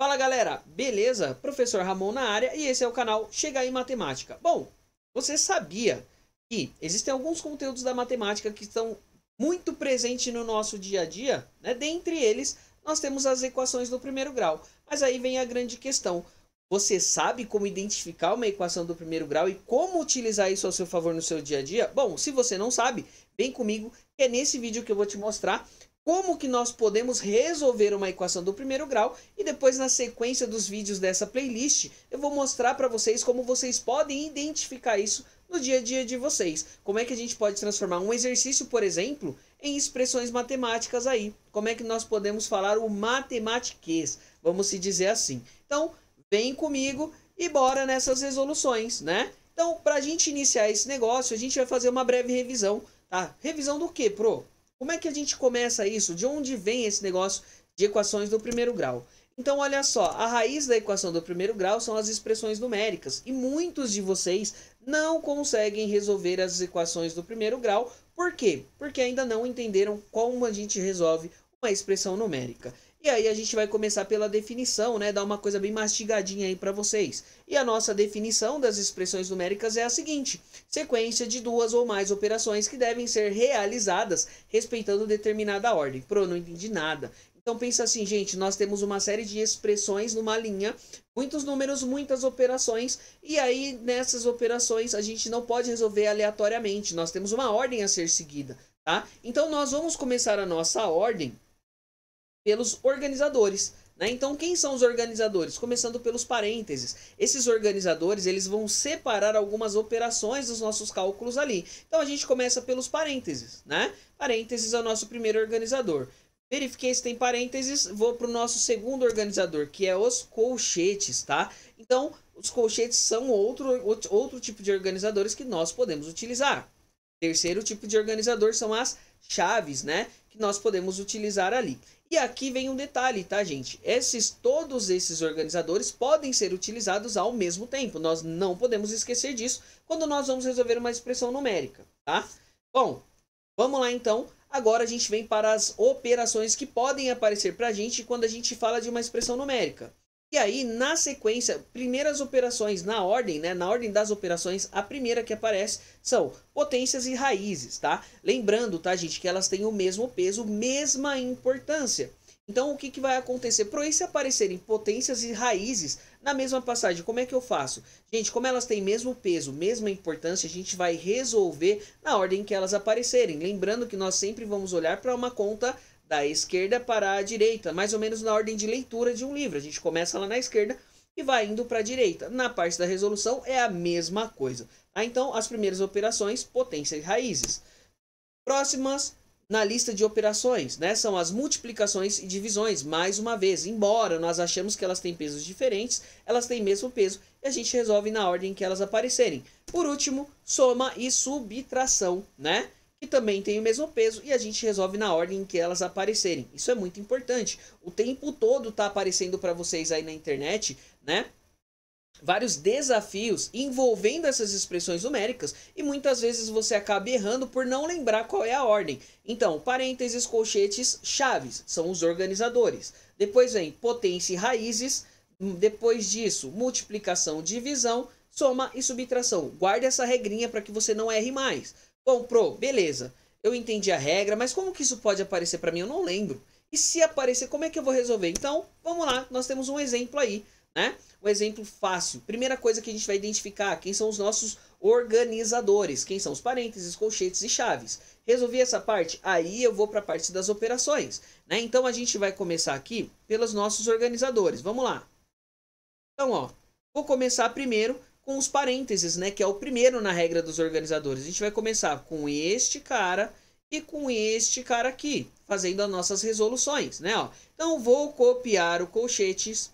Fala galera, beleza? Professor Ramon na área e esse é o canal Chega aí Matemática. Bom, você sabia que existem alguns conteúdos da matemática que estão muito presentes no nosso dia a dia, né? Dentre eles, nós temos as equações do primeiro grau. Mas aí vem a grande questão. Você sabe como identificar uma equação do primeiro grau e como utilizar isso ao seu favor no seu dia a dia? Bom, se você não sabe, vem comigo, que é nesse vídeo que eu vou te mostrar como que nós podemos resolver uma equação do primeiro grau e depois na sequência dos vídeos dessa playlist eu vou mostrar para vocês como vocês podem identificar isso no dia a dia de vocês. Como é que a gente pode transformar um exercício, por exemplo, em expressões matemáticas aí. Como é que nós podemos falar o matematiquês, vamos se dizer assim. Então, vem comigo e bora nessas resoluções, né? Então, para a gente iniciar esse negócio, a gente vai fazer uma breve revisão, tá? Revisão do quê, pro? Como é que a gente começa isso? De onde vem esse negócio de equações do primeiro grau? Então, olha só, a raiz da equação do primeiro grau são as expressões numéricas. E muitos de vocês não conseguem resolver as equações do primeiro grau. Por quê? Porque ainda não entenderam como a gente resolve uma expressão numérica. E aí a gente vai começar pela definição, né? Dar uma coisa bem mastigadinha aí para vocês. E a nossa definição das expressões numéricas é a seguinte: sequência de duas ou mais operações que devem ser realizadas respeitando determinada ordem. Pro, não entendi nada. Então pensa assim, gente, nós temos uma série de expressões numa linha, muitos números, muitas operações, e aí nessas operações a gente não pode resolver aleatoriamente, nós temos uma ordem a ser seguida, tá? Então nós vamos começar a nossa ordem pelos organizadores, né? Então quem são os organizadores? Começando pelos parênteses. Esses organizadores, eles vão separar algumas operações dos nossos cálculos ali. Então a gente começa pelos parênteses, né? Parênteses é o nosso primeiro organizador. Verifiquei se tem parênteses, vou para o nosso segundo organizador, que é os colchetes, tá? Então, os colchetes são outro tipo de organizadores que nós podemos utilizar. Terceiro tipo de organizador são as chaves, né? Que nós podemos utilizar ali. E aqui vem um detalhe, tá, gente? Todos esses organizadores podem ser utilizados ao mesmo tempo. Nós não podemos esquecer disso quando nós vamos resolver uma expressão numérica, tá? Bom, vamos lá então. Agora a gente vem para as operações que podem aparecer para a gente quando a gente fala de uma expressão numérica. E aí, na sequência, primeiras operações na ordem, né? Na ordem das operações, a primeira que aparece são potências e raízes, tá? Lembrando, tá, gente, que elas têm o mesmo peso, mesma importância. Então, o que vai acontecer? Por aí, se aparecerem potências e raízes na mesma passagem, como é que eu faço? Gente, como elas têm mesmo peso, mesma importância, a gente vai resolver na ordem que elas aparecerem. Lembrando que nós sempre vamos olhar para uma conta da esquerda para a direita, mais ou menos na ordem de leitura de um livro. A gente começa lá na esquerda e vai indo para a direita. Na parte da resolução é a mesma coisa. Tá? Então, as primeiras operações, potência e raízes. Próximas na lista de operações, né, são as multiplicações e divisões. Mais uma vez, embora nós achemos que elas têm pesos diferentes, elas têm mesmo peso e a gente resolve na ordem que elas aparecerem. Por último, soma e subtração, né? Que também tem o mesmo peso e a gente resolve na ordem em que elas aparecerem. Isso é muito importante. O tempo todo tá aparecendo para vocês aí na internet, né? Vários desafios envolvendo essas expressões numéricas e muitas vezes você acaba errando por não lembrar qual é a ordem. Então, parênteses, colchetes, chaves são os organizadores. Depois vem potência e raízes. Depois disso, multiplicação, divisão, soma e subtração. Guarde essa regrinha para que você não erre mais. Bom, beleza. Eu entendi a regra, mas como que isso pode aparecer para mim? Eu não lembro. E se aparecer, como é que eu vou resolver? Então, vamos lá. Nós temos um exemplo aí, né? Um exemplo fácil. Primeira coisa que a gente vai identificar, quem são os nossos organizadores. Quem são os parênteses, colchetes e chaves. Resolvi essa parte? Aí eu vou para a parte das operações, né? Então, a gente vai começar aqui pelos nossos organizadores. Vamos lá. Então, ó, vou começar primeiro com os parênteses, né? Que é o primeiro na regra dos organizadores. A gente vai começar com este cara e com este cara aqui, fazendo as nossas resoluções, né? Ó. Então, vou copiar o colchetes.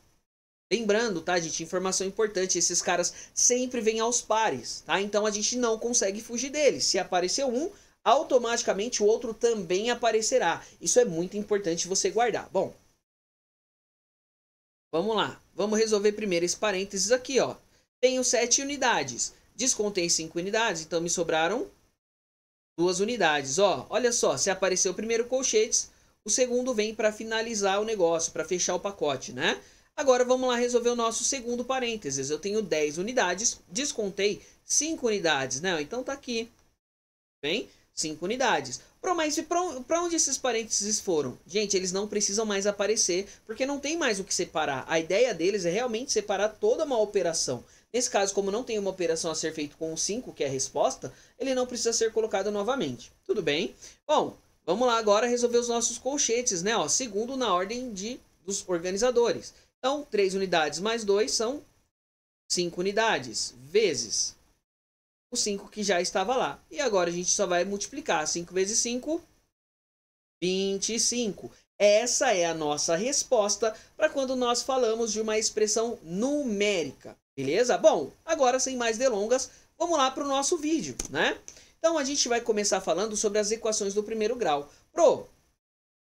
Lembrando, tá, gente? Informação importante, esses caras sempre vêm aos pares, tá? Então, a gente não consegue fugir deles. Se aparecer um, automaticamente o outro também aparecerá. Isso é muito importante você guardar. Bom, vamos lá. Vamos resolver primeiro esse parênteses aqui, ó. Tenho 7 unidades. Descontei 5 unidades, então me sobraram 2 unidades. Ó, olha só, se apareceu o primeiro colchetes, o segundo vem para finalizar o negócio, para fechar o pacote, né? Agora vamos lá resolver o nosso segundo parênteses. Eu tenho 10 unidades, descontei 5 unidades, né? Então tá aqui, bem? 5 unidades. Mas para onde esses parênteses foram? Gente, eles não precisam mais aparecer, porque não tem mais o que separar. A ideia deles é realmente separar toda uma operação. Nesse caso, como não tem uma operação a ser feita com o 5, que é a resposta, ele não precisa ser colocado novamente. Tudo bem? Bom, vamos lá agora resolver os nossos colchetes, né? Ó, segundo na ordem dos organizadores. Então, 3 unidades mais 2 são 5 unidades, vezes o 5 que já estava lá. E agora a gente só vai multiplicar. 5 vezes 5, 25. Essa é a nossa resposta para quando nós falamos de uma expressão numérica. Beleza? Bom, agora sem mais delongas, vamos lá para o nosso vídeo, né? Então a gente vai começar falando sobre as equações do primeiro grau.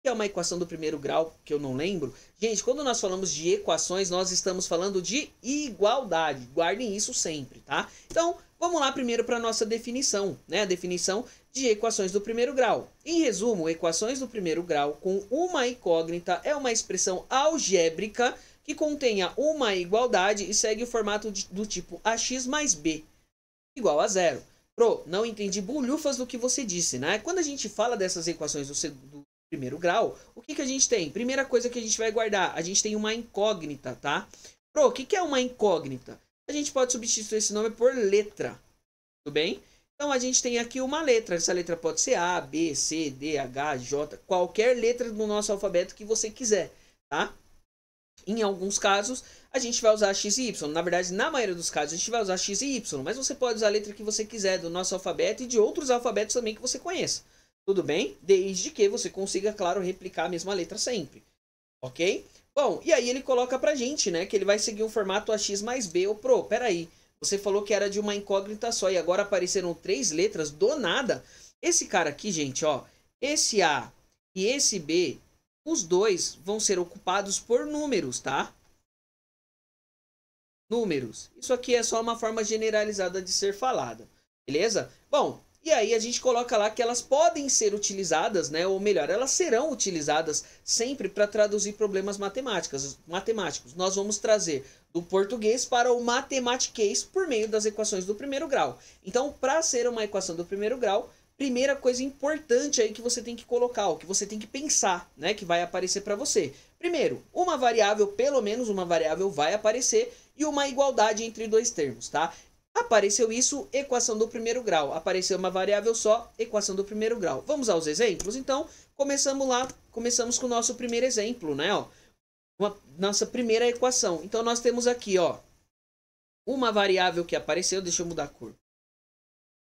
Que é uma equação do primeiro grau, que eu não lembro. Gente, quando nós falamos de equações, nós estamos falando de igualdade. Guardem isso sempre, tá? Então, vamos lá primeiro para a nossa definição, né? A definição de equações do primeiro grau. Em resumo, equações do primeiro grau com uma incógnita é uma expressão algébrica que contenha uma igualdade e segue o formato do tipo ax mais b igual a 0. Não entendi bolhufas do que você disse, né? Quando a gente fala dessas equações do primeiro grau, o que a gente tem? Primeira coisa que a gente vai guardar, a gente tem uma incógnita, tá? O que é uma incógnita? A gente pode substituir esse nome por letra, tudo bem? Então a gente tem aqui uma letra, essa letra pode ser A, B, C, D, H, J, qualquer letra do nosso alfabeto que você quiser, tá? Em alguns casos, a gente vai usar X e Y. Na verdade, na maioria dos casos, a gente vai usar X e Y. Mas você pode usar a letra que você quiser do nosso alfabeto e de outros alfabetos também que você conheça. Tudo bem? Desde que você consiga, claro, replicar a mesma letra sempre. Ok? Bom, e aí ele coloca pra gente, né? Que ele vai seguir um formato AX mais B. Peraí. Você falou que era de uma incógnita só e agora apareceram 3 letras do nada. Esse cara aqui, gente, ó. Esse A e esse B, os dois vão ser ocupados por números, tá? Números. Isso aqui é só uma forma generalizada de ser falada. Beleza? Bom, e aí a gente coloca lá que elas podem ser utilizadas, né? Ou melhor, elas serão utilizadas sempre para traduzir problemas matemáticos. Nós vamos trazer do português para o matematiquês por meio das equações do primeiro grau. Então, para ser uma equação do primeiro grau, primeira coisa importante aí que você tem que colocar, o que você tem que pensar, né? Que vai aparecer para você. Primeiro, uma variável, pelo menos uma variável vai aparecer e uma igualdade entre dois termos, tá? Apareceu isso, equação do primeiro grau. Apareceu uma variável só, equação do primeiro grau. Vamos aos exemplos? Então, começamos com o nosso primeiro exemplo, né? Ó, nossa primeira equação. Então, nós temos aqui, ó, uma variável que apareceu, deixa eu mudar a cor.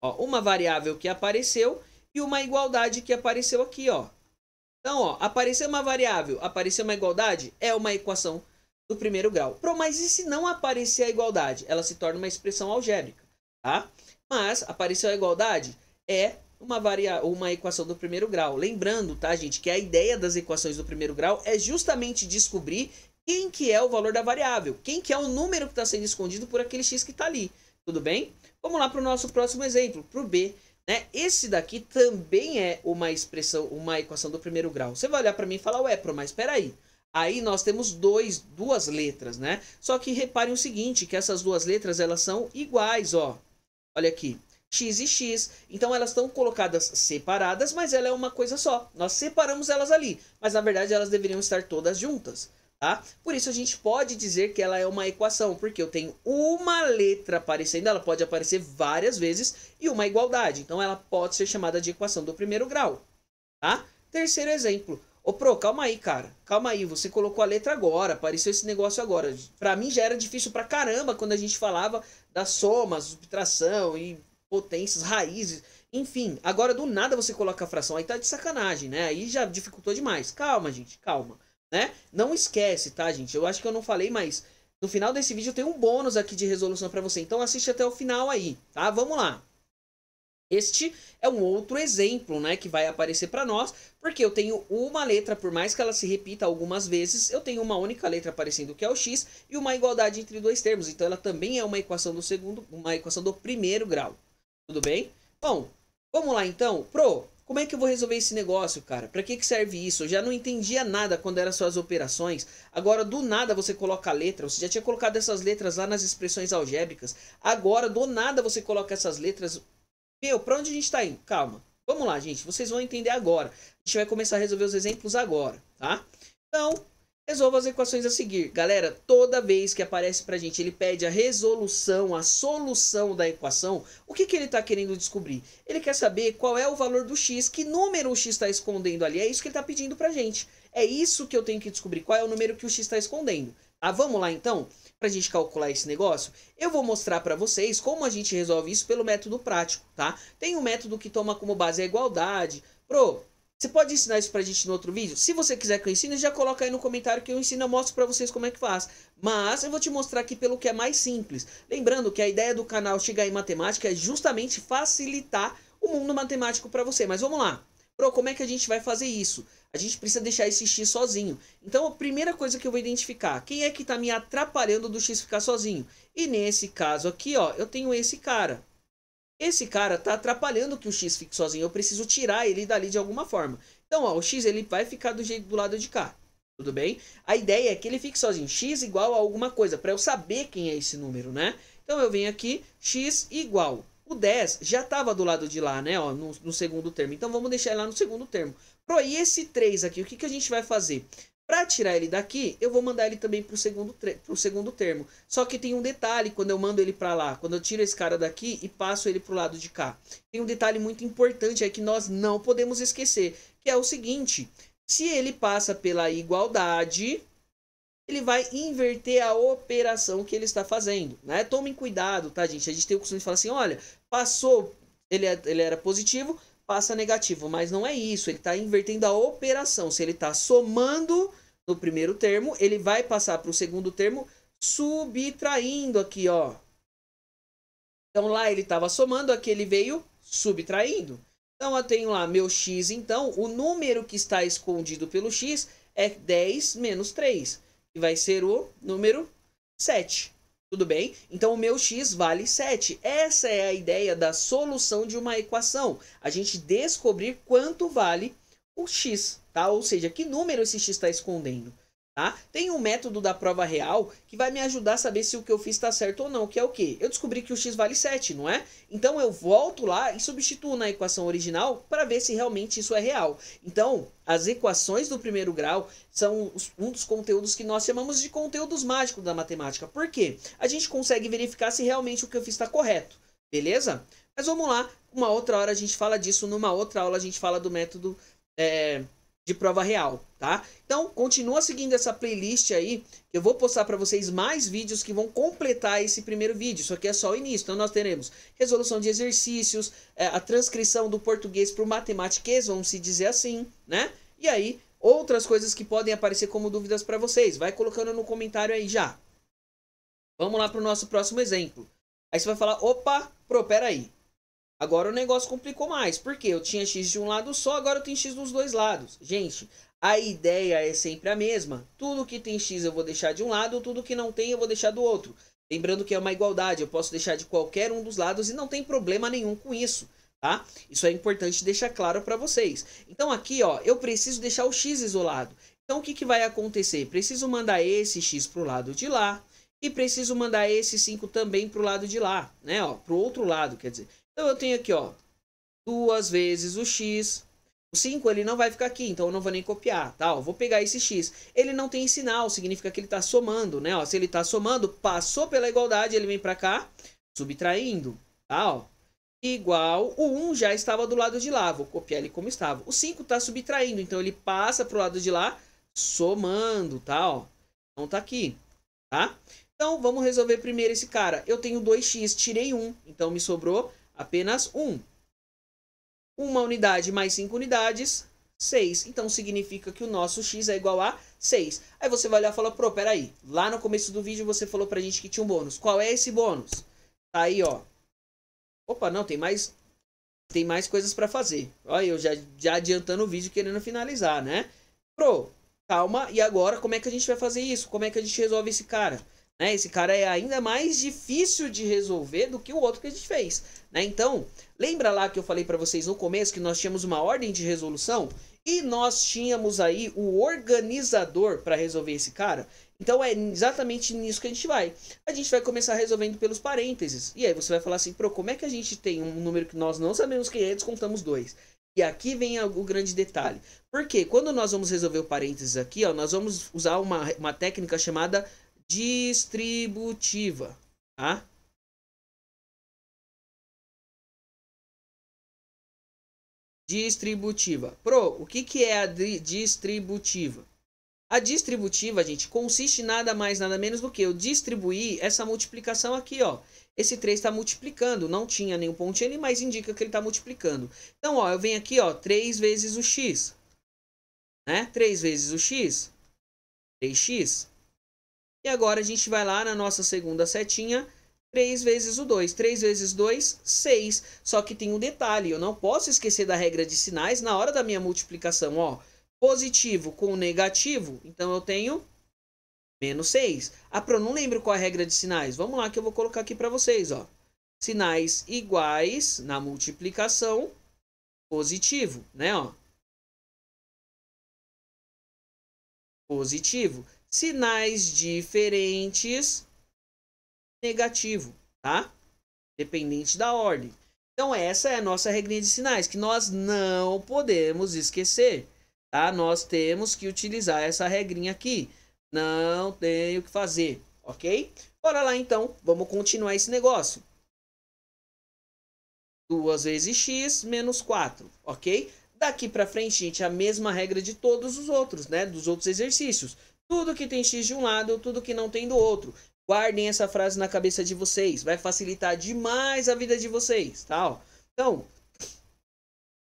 Ó, uma variável que apareceu e uma igualdade que apareceu aqui, ó. Então, ó, apareceu uma variável, apareceu uma igualdade, é uma equação do primeiro grau. Mas e se não aparecer a igualdade? Ela se torna uma expressão algébrica, tá? Mas apareceu a igualdade, é uma equação do primeiro grau. Lembrando, tá, gente, que a ideia das equações do primeiro grau é justamente descobrir quem que é o valor da variável, quem que é o número que está sendo escondido por aquele x que está ali, tudo bem? Vamos lá para o nosso próximo exemplo, para o B. Né? Esse daqui também é uma equação do primeiro grau. Você vai olhar para mim e falar, ué, mas espera aí. Aí nós temos duas letras, né? Só que reparem o seguinte, que essas duas letras, elas são iguais, ó. Olha aqui, x e x. Então elas estão colocadas separadas, mas ela é uma coisa só. Nós separamos elas ali, mas na verdade elas deveriam estar todas juntas, tá? Por isso a gente pode dizer que ela é uma equação, porque eu tenho uma letra aparecendo, ela pode aparecer várias vezes, e uma igualdade. Então ela pode ser chamada de equação do primeiro grau, tá? Terceiro exemplo. Calma aí, cara. Calma aí, você colocou a letra agora, apareceu esse negócio agora. Pra mim já era difícil pra caramba quando a gente falava das somas, subtração e potências, raízes, enfim. Agora do nada você coloca a fração, aí tá de sacanagem, né? Aí já dificultou demais. Calma, gente, calma, né? Não esquece, tá, gente? Eu acho que eu não falei, mas no final desse vídeo eu tenho um bônus aqui de resolução pra você. Então assiste até o final aí, tá? Vamos lá. Este é um outro exemplo, né, que vai aparecer para nós, porque eu tenho uma letra, por mais que ela se repita algumas vezes, eu tenho uma única letra aparecendo que é o x e uma igualdade entre dois termos. Então ela também é uma equação uma equação do primeiro grau. Tudo bem? Bom, vamos lá então. como é que eu vou resolver esse negócio, cara? Pra que serve isso? Eu já não entendia nada quando eram suas operações. Agora, do nada, você coloca a letra. Você já tinha colocado essas letras lá nas expressões algébricas. Agora, do nada, você coloca essas letras. Meu, pra onde a gente tá indo? Calma. Vamos lá, gente. Vocês vão entender agora. A gente vai começar a resolver os exemplos agora, tá? Então, resolva as equações a seguir. Galera, toda vez que aparece pra gente, ele pede a resolução, a solução da equação, o que ele tá querendo descobrir? Ele quer saber qual é o valor do x, que número o x está escondendo ali. É isso que ele tá pedindo pra gente. É isso que eu tenho que descobrir, qual é o número que o x está escondendo. Tá, vamos lá então? Pra gente calcular esse negócio, eu vou mostrar pra vocês como a gente resolve isso pelo método prático, tá? Tem um método que toma como base a igualdade. Você pode ensinar isso pra gente no outro vídeo? Se você quiser que eu ensine, já coloca aí no comentário que eu ensino, eu mostro pra vocês como é que faz. Mas eu vou te mostrar aqui pelo que é mais simples. Lembrando que a ideia do canal Chega Aí Matemática é justamente facilitar o mundo matemático pra você. Mas vamos lá. Como é que a gente vai fazer isso? A gente precisa deixar esse x sozinho. Então a primeira coisa que eu vou identificar, quem é que tá me atrapalhando do x ficar sozinho? E nesse caso aqui, ó, eu tenho esse cara. Esse cara tá atrapalhando que o x fique sozinho. Eu preciso tirar ele dali de alguma forma. Então, ó, o x ele vai ficar do jeito do lado de cá. Tudo bem? A ideia é que ele fique sozinho. X igual a alguma coisa, para eu saber quem é esse número, né? Então eu venho aqui, x igual. O 10 já estava do lado de lá, né? Ó, no segundo termo. Então vamos deixar ele lá no segundo termo. E esse 3 aqui, o que a gente vai fazer? Para tirar ele daqui, eu vou mandar ele também para o segundo termo. Só que tem um detalhe quando eu mando ele para lá. Quando eu tiro esse cara daqui e passo ele para o lado de cá. Tem um detalhe muito importante aí que nós não podemos esquecer. Que é o seguinte. Se ele passa pela igualdade, ele vai inverter a operação que ele está fazendo, né? Tomem cuidado, tá, gente? A gente tem o costume de falar assim, olha, passou, ele era positivo, passa negativo, mas não é isso, ele está invertendo a operação. Se ele está somando no primeiro termo, ele vai passar para o segundo termo subtraindo aqui, ó. Então lá ele estava somando, aqui ele veio subtraindo. Então eu tenho lá meu x, então o número que está escondido pelo x é 10 menos 3. Que vai ser o número 7. Tudo bem? Então o meu x vale 7. Essa é a ideia da solução de uma equação. A gente descobrir quanto vale o x, tá? Ou seja, que número esse x está escondendo. Tá? Tem um método da prova real que vai me ajudar a saber se o que eu fiz está certo ou não, que é o quê? Eu descobri que o x vale 7, não é? Então eu volto lá e substituo na equação original para ver se realmente isso é real. Então, as equações do primeiro grau são um dos conteúdos que nós chamamos de conteúdos mágicos da matemática. Por quê? A gente consegue verificar se realmente o que eu fiz está correto, beleza? Mas vamos lá, uma outra hora a gente fala disso, numa outra aula a gente fala do método de prova real, tá? Então, continua seguindo essa playlist aí, que eu vou postar para vocês mais vídeos que vão completar esse primeiro vídeo. Isso aqui é só o início. Então, nós teremos resolução de exercícios, a transcrição do português para o matematiquês, vamos se dizer assim, né? E aí, outras coisas que podem aparecer como dúvidas para vocês. Vai colocando no comentário aí já. Vamos lá para o nosso próximo exemplo. Aí você vai falar, opa, peraí. Agora o negócio complicou mais, porque eu tinha x de um lado só, agora eu tenho x dos dois lados. Gente, a ideia é sempre a mesma. Tudo que tem x eu vou deixar de um lado, tudo que não tem eu vou deixar do outro. Lembrando que é uma igualdade, eu posso deixar de qualquer um dos lados e não tem problema nenhum com isso, tá? Isso é importante deixar claro para vocês. Então aqui, ó, eu preciso deixar o x isolado. Então o que vai acontecer? Preciso mandar esse x para o lado de lá e preciso mandar esse 5 também para o lado de lá, né? Ó, para o outro lado, quer dizer. Então eu tenho aqui, ó, 2 vezes o x. O 5 ele não vai ficar aqui, então eu não vou nem copiar, tá? Ó, vou pegar esse x. Ele não tem sinal, significa que ele está somando, né? Ó, se ele está somando, passou pela igualdade, ele vem para cá, subtraindo, tá? Ó, igual, o 1 já estava do lado de lá, vou copiar ele como estava. O 5 está subtraindo, então ele passa para o lado de lá, somando, tá? Ó, então tá aqui, tá? Então vamos resolver primeiro esse cara. Eu tenho 2x, tirei 1, então me sobrou apenas 1. Uma unidade mais 5 unidades, 6. Então significa que o nosso x é igual a 6. Aí você vai olhar e falar, peraí. Lá no começo do vídeo você falou pra gente que tinha um bônus. Qual é esse bônus? Tá aí, ó. Opa, não, tem mais coisas pra fazer. Olha, eu já adiantando o vídeo, querendo finalizar, né? Calma. E agora, como é que a gente vai fazer isso? Como é que a gente resolve esse cara? Esse cara é ainda mais difícil de resolver do que o outro que a gente fez. né? Então, lembra lá que eu falei para vocês no começo que nós tínhamos uma ordem de resolução e nós tínhamos aí o organizador para resolver esse cara? Então é exatamente nisso que a gente vai. A gente vai começar resolvendo pelos parênteses. E aí você vai falar assim, pro, como é que a gente tem um número que nós não sabemos quem é e descontamos 2? E aqui vem o grande detalhe. Porque quando nós vamos resolver o parênteses aqui, ó, nós vamos usar uma técnica chamada distributiva, tá? Distributiva. Pro, o que é a distributiva? A distributiva, gente, consiste nada mais, nada menos do que eu distribuir essa multiplicação aqui, ó. Esse 3 está multiplicando, não tinha nenhum pontinho ali, mas indica que ele está multiplicando. Então, ó, eu venho aqui, ó, 3 vezes o x, né? 3 vezes o x, 3x. E agora a gente vai lá na nossa segunda setinha, 3 vezes o 2. 3 vezes 2, 6. Só que tem um detalhe, eu não posso esquecer da regra de sinais na hora da minha multiplicação, ó. Positivo com negativo, então eu tenho menos 6. Ah, Pro, não lembro qual é a regra de sinais. Vamos lá que eu vou colocar aqui para vocês, ó. Sinais iguais na multiplicação, positivo, né, ó. Positivo. Sinais diferentes, negativo, tá? Dependente da ordem. Então essa é a nossa regrinha de sinais, que nós não podemos esquecer. Tá? Nós temos que utilizar essa regrinha aqui. Não tem o que fazer, ok? Bora lá então, vamos continuar esse negócio. 2 vezes x menos 4, ok? Daqui pra frente, gente, a mesma regra de todos os outros, né? Dos outros exercícios. Tudo que tem x de um lado, tudo que não tem do outro. Guardem essa frase na cabeça de vocês. Vai facilitar demais a vida de vocês, tá? Então,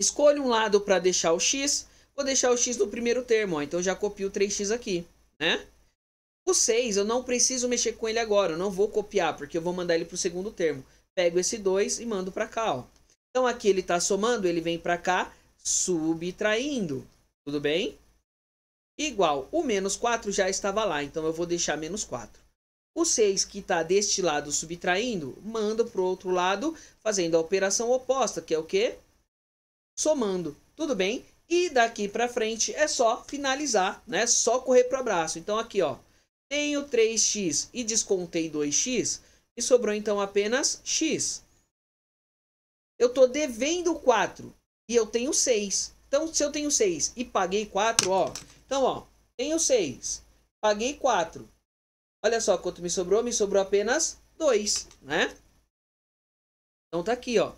escolha um lado para deixar o x. Vou deixar o x no primeiro termo, ó. Então já copio o 3x aqui, né? O 6 eu não preciso mexer com ele agora, eu não vou copiar, porque eu vou mandar ele para o segundo termo. Pego esse 2 e mando para cá, ó. Então aqui ele está somando, ele vem para cá, subtraindo. Tudo bem? Igual, o menos 4 já estava lá, então eu vou deixar menos 4. O 6 que está deste lado subtraindo, mando para o outro lado, fazendo a operação oposta, que é o quê? Somando. Tudo bem? E daqui para frente é só finalizar, né? Só correr para o abraço. Então aqui, ó, tenho 3x e descontei 2x, e sobrou então apenas x. Eu estou devendo 4 e eu tenho 6. Então, se eu tenho 6 e paguei 4, ó. Então, ó, tenho 6, paguei 4. Olha só quanto me sobrou apenas 2, né? Então tá aqui, ó.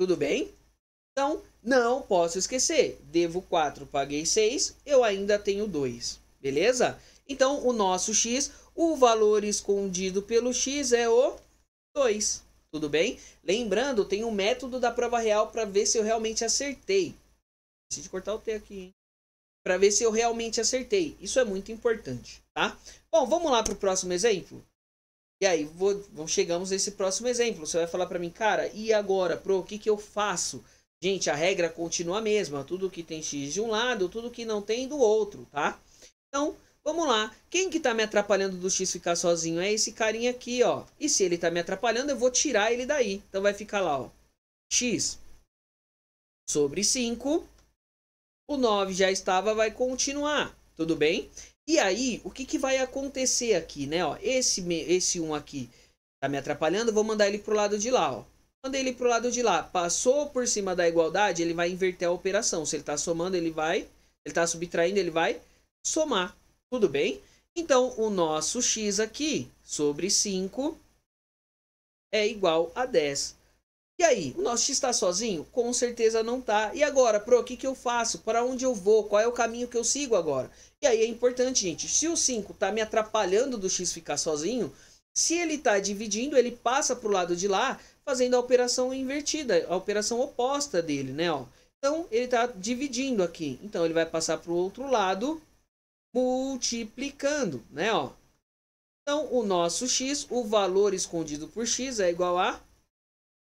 Tudo bem? Então, não posso esquecer. Devo 4, paguei 6, eu ainda tenho 2. Beleza? Então, o nosso x, o valor escondido pelo x é o 2. Tudo bem? Lembrando, tem um método da prova real para ver se eu realmente acertei. Preciso cortar o T aqui, hein? Para ver se eu realmente acertei. Isso é muito importante, tá? Bom, vamos lá para o próximo exemplo? E aí, chegamos nesse próximo exemplo. Você vai falar para mim, cara, e agora, Pro, o que eu faço? Gente, a regra continua a mesma. Tudo que tem x de um lado, tudo que não tem do outro, tá? Então, vamos lá. Quem que tá me atrapalhando do x ficar sozinho? É esse carinha aqui, ó. E se ele tá me atrapalhando, eu vou tirar ele daí. Então, vai ficar lá, ó. X sobre 5. O 9 já estava, vai continuar. Tudo bem? E aí, o que vai acontecer aqui, né? Ó, esse 1 aqui tá me atrapalhando, eu vou mandar ele pro lado de lá, ó. Mandei ele pro lado de lá. Passou por cima da igualdade, ele vai inverter a operação. Se ele tá somando, ele tá subtraindo, ele vai somar. Tudo bem? Então, o nosso x aqui, sobre 5, é igual a 10. E aí, o nosso x está sozinho? Com certeza não tá. E agora, Pro, o que eu faço? Para onde eu vou? Qual é o caminho que eu sigo agora? E aí é importante, gente, se o 5 está me atrapalhando do x ficar sozinho, se ele está dividindo, ele passa para o lado de lá, fazendo a operação invertida, a operação oposta dele, né? Ó. Então, ele está dividindo aqui. Então, ele vai passar para o outro lado, multiplicando, né? Ó. Então, o nosso x, o valor escondido por x é igual a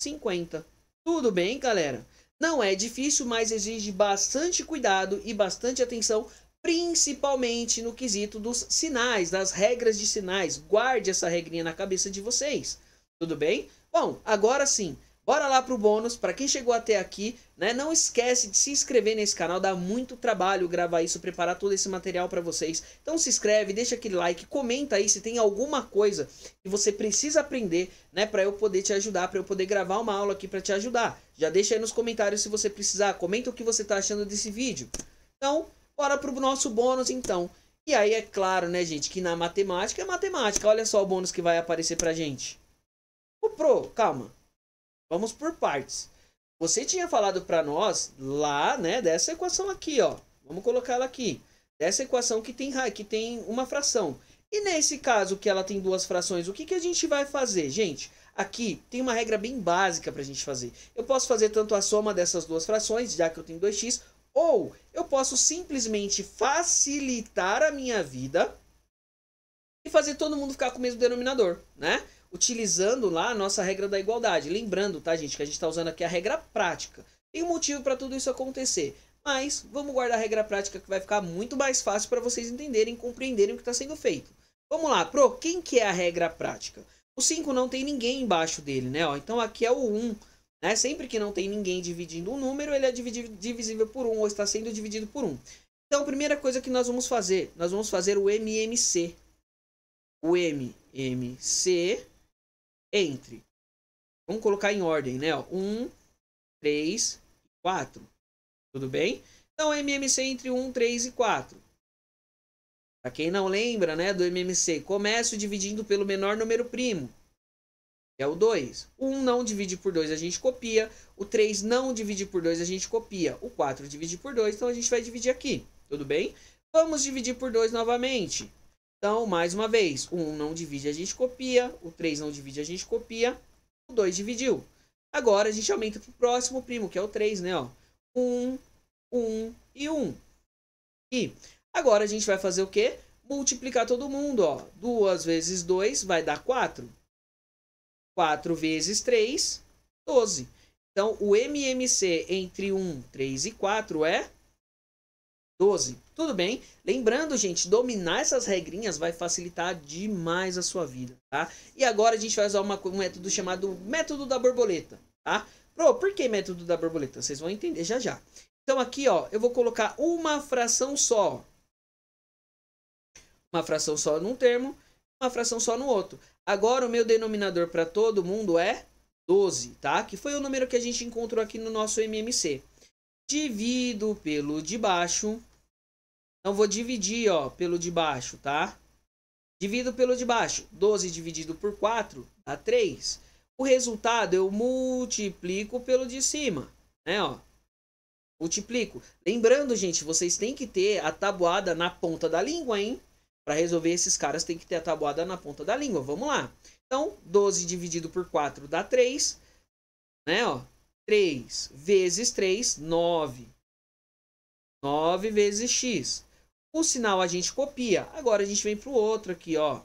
50. Tudo bem, galera? Não é difícil, mas exige bastante cuidado e bastante atenção, principalmente no quesito dos sinais, das regras de sinais. Guarde essa regrinha na cabeça de vocês, tudo bem? Bom, agora sim, bora lá pro bônus. Para quem chegou até aqui, né, não esquece de se inscrever nesse canal, dá muito trabalho gravar isso, preparar todo esse material para vocês. Então se inscreve, deixa aquele like, comenta aí se tem alguma coisa que você precisa aprender, né, para eu poder te ajudar, para eu poder gravar uma aula aqui para te ajudar. Já deixa aí nos comentários se você precisar, comenta o que você tá achando desse vídeo. Então, bora pro nosso bônus então. E aí é claro, né, gente, que na matemática é matemática. Olha só o bônus que vai aparecer pra gente. Ô, Pro, calma. Vamos por partes. Você tinha falado para nós lá, né, dessa equação aqui, ó. Vamos colocar ela aqui. Dessa equação que tem uma fração. E nesse caso que ela tem duas frações, o que que a gente vai fazer? Gente, aqui tem uma regra bem básica para a gente fazer. Eu posso fazer tanto a soma dessas duas frações, já que eu tenho 2x, ou eu posso simplesmente facilitar a minha vida e fazer todo mundo ficar com o mesmo denominador, né? Utilizando lá a nossa regra da igualdade. Lembrando, tá, gente, que a gente está usando aqui a regra prática. Tem um motivo para tudo isso acontecer, mas vamos guardar a regra prática que vai ficar muito mais fácil para vocês entenderem e compreenderem o que está sendo feito. Vamos lá, Pro, quem que é a regra prática? O 5 não tem ninguém embaixo dele, né? Ó, então aqui é o 1. Né? Sempre que não tem ninguém dividindo um número, ele é divisível por 1 ou está sendo dividido por 1. Então, a primeira coisa que nós vamos fazer o MMC. O MMC entre, vamos colocar em ordem, né? 1, 3, 4. Tudo bem? Então, MMC entre 1, 3 e 4. Para quem não lembra, né, do MMC, começo dividindo pelo menor número primo. É o 2. O 1 não divide por 2, a gente copia. O 3 não divide por 2, a gente copia. O 4 divide por 2, então a gente vai dividir aqui. Tudo bem? Vamos dividir por 2 novamente. Então, mais uma vez, o 1 não divide, a gente copia. O 3 não divide, a gente copia. O 2 dividiu. Agora a gente aumenta para o próximo primo, que é o 3, né? Ó. 1, 1 e 1. E agora a gente vai fazer o quê? Multiplicar todo mundo, ó. 2 vezes 2 vai dar 4. 4 vezes 3, 12. Então, o MMC entre 1, 3 e 4 é 12. Tudo bem? Lembrando, gente, dominar essas regrinhas vai facilitar demais a sua vida, tá? E agora a gente vai usar um método chamado método da borboleta, tá? Por que método da borboleta? Vocês vão entender já já. Então, aqui, ó, eu vou colocar uma fração só. Uma fração só num termo, uma fração só no outro. Agora, o meu denominador para todo mundo é 12, tá? Que foi o número que a gente encontrou aqui no nosso MMC. Divido pelo de baixo. Então, vou dividir, ó, pelo de baixo, tá? Divido pelo de baixo. 12 dividido por 4 dá 3. O resultado eu multiplico pelo de cima, né, ó. Multiplico. Lembrando, gente, vocês têm que ter a tabuada na ponta da língua, hein? Para resolver esses caras, tem que ter a tabuada na ponta da língua. Vamos lá. Então, 12 dividido por 4 dá 3. Né, ó. 3 vezes 3, 9. 9 vezes x. O sinal a gente copia. Agora a gente vem para o outro aqui, ó.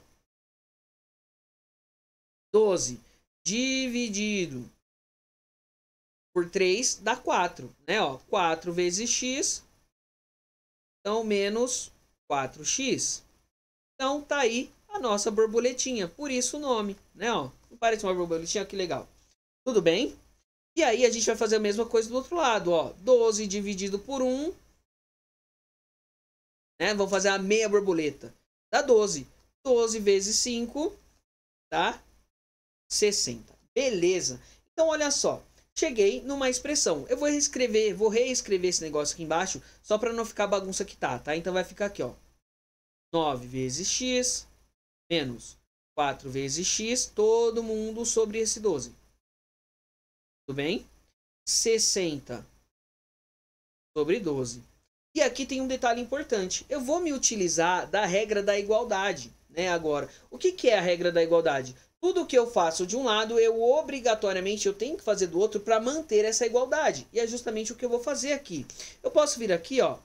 12 dividido por 3 dá 4. Né, ó. 4 vezes x. Então, menos 4x. Então, tá aí a nossa borboletinha. Por isso o nome, né? Ó, não parece uma borboletinha? Que legal. Tudo bem? E aí, a gente vai fazer a mesma coisa do outro lado, ó. 12 dividido por 1. Né? Vamos fazer a meia borboleta. Dá 12. 12 vezes 5 dá 60. Beleza. Então, olha só. Cheguei numa expressão. Eu vou reescrever esse negócio aqui embaixo, só para não ficar a bagunça que tá? Então, vai ficar aqui, ó. 9 vezes x, menos 4 vezes x, todo mundo sobre esse 12. Tudo bem? 60 sobre 12. E aqui tem um detalhe importante. Eu vou me utilizar da regra da igualdade, né? Agora, o que é a regra da igualdade? Tudo que eu faço de um lado, eu obrigatoriamente tenho que fazer do outro para manter essa igualdade. E é justamente o que eu vou fazer aqui. Eu posso vir aqui, ó,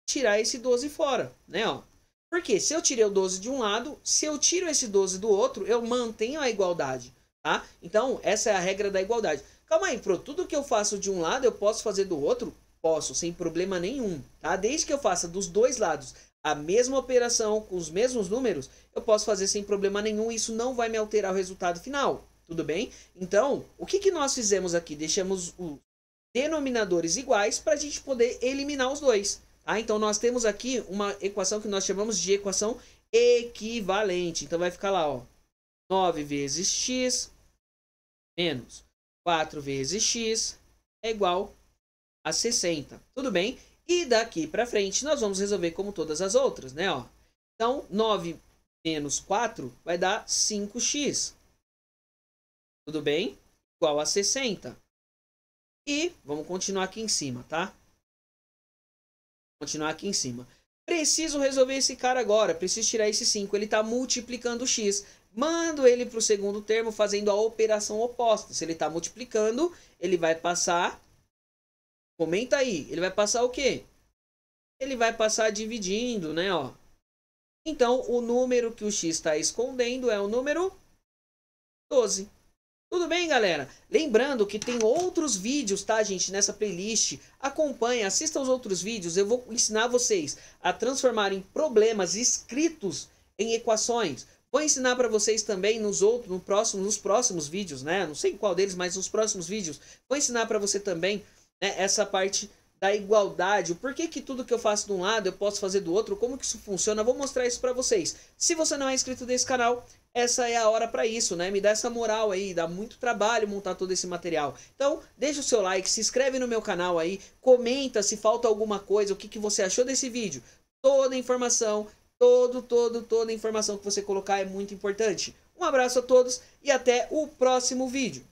tirar esse 12 fora, né? Ó. Porque se eu tirei o 12 de um lado, se eu tiro esse 12 do outro, eu mantenho a igualdade, tá? Então, essa é a regra da igualdade. Calma aí, Pro, tudo que eu faço de um lado, eu posso fazer do outro? Posso, sem problema nenhum, tá? Desde que eu faça dos dois lados a mesma operação com os mesmos números, eu posso fazer sem problema nenhum e isso não vai me alterar o resultado final, tudo bem? Então, o que, que nós fizemos aqui? Deixamos os denominadores iguais para a gente poder eliminar os dois, tá? Então, nós temos aqui uma equação que nós chamamos de equação equivalente. Então, vai ficar lá, ó, 9 vezes x menos 4 vezes x é igual a 60, tudo bem? E daqui para frente nós vamos resolver como todas as outras, né? Ó. Então, 9 menos 4 vai dar 5x. Tudo bem? Igual a 60. E vamos continuar aqui em cima, tá? Continuar aqui em cima. Preciso resolver esse cara agora. Preciso tirar esse 5. Ele está multiplicando x. Mando ele para o segundo termo fazendo a operação oposta. Se ele está multiplicando, ele vai passar... Comenta aí. Ele vai passar o quê? Ele vai passar dividindo, né? Ó. Então, o número que o x está escondendo é o número 12. Tudo bem, galera? Lembrando que tem outros vídeos, tá, gente, nessa playlist. Acompanhe, assista os outros vídeos. Eu vou ensinar vocês a transformarem problemas escritos em equações. Vou ensinar para vocês também nos próximos vídeos, né? Não sei qual deles, mas nos próximos vídeos. Vou ensinar para você também, né, essa parte da igualdade, o porquê que tudo que eu faço de um lado eu posso fazer do outro, como que isso funciona, vou mostrar isso para vocês. Se você não é inscrito nesse canal, essa é a hora para isso, né? Me dá essa moral aí, dá muito trabalho montar todo esse material. Então, deixa o seu like, se inscreve no meu canal aí, comenta se falta alguma coisa, o que que você achou desse vídeo. Toda a informação, toda a informação que você colocar é muito importante. Um abraço a todos e até o próximo vídeo.